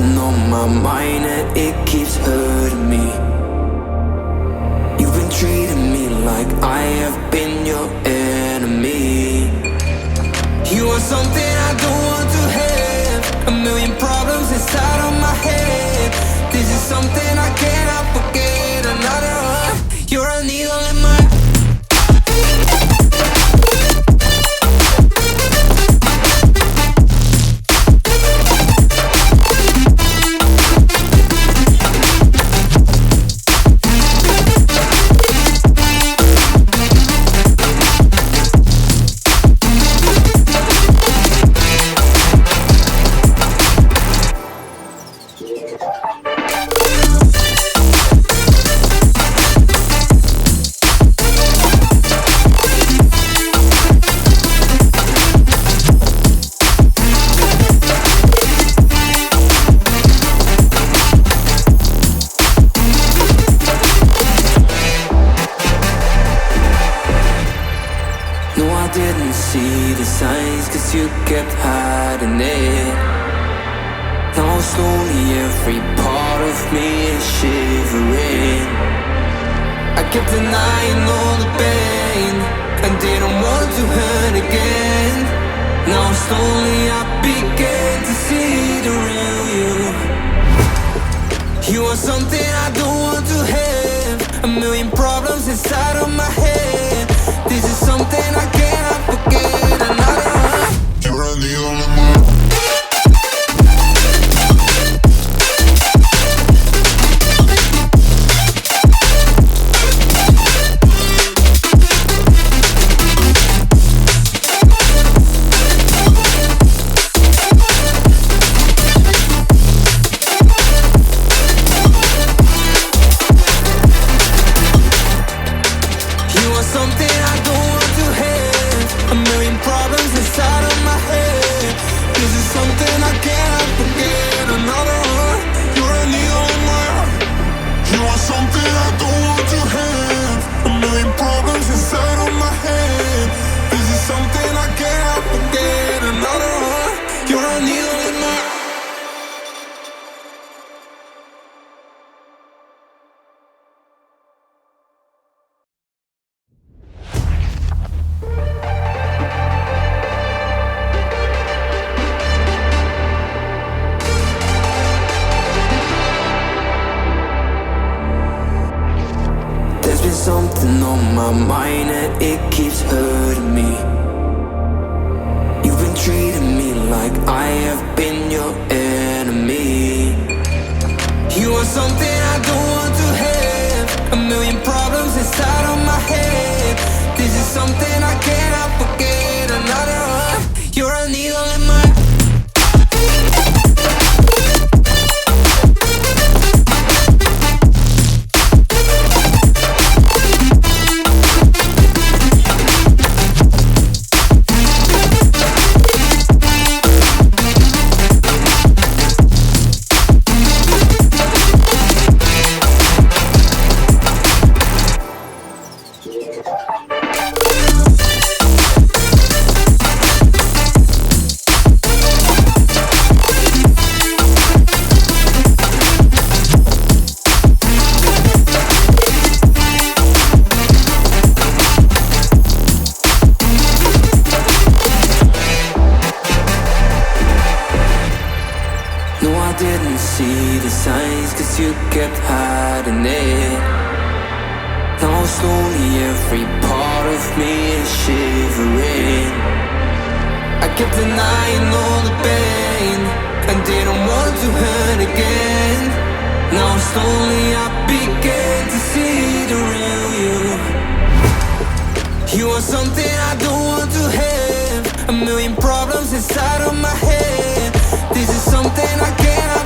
something on my mind and it keeps hurting me. You've been treating me like I have been your enemy. You are something I don't want to have, a million problems inside of my head. This is something I cannot forget. Another one, you're a needle in my didn't see the signs, cause you kept hiding it. Now slowly every part of me is shivering. I kept denying all the pain and didn't want to hurt again. Now slowly I began to see the real you. You are something I don't want to have, a million problems inside of my head. This is something I cannot forget. Another one, you're a needle in my something I don't want to have, a million problems inside of my head. This is something I cannot forget. Another one, you're a needle in my heart. You are something I don't want to have, a million problems inside of my head. This is something I cannot forget. Another one, you're a needle in my heart. Something on my mind and it keeps hurting me. You've been treating me like I have been your enemy. You are something I don't want to have, a million problems inside of my head. This is something I cannot forget. Another one, you're a needle in my didn't see the signs, cause you kept hiding it. Now slowly every part of me is shivering. I kept denying all the pain and didn't want to hurt again. Now slowly I began to see the real you. You are something I don't want to have, a million problems inside of my head. This is something I cannot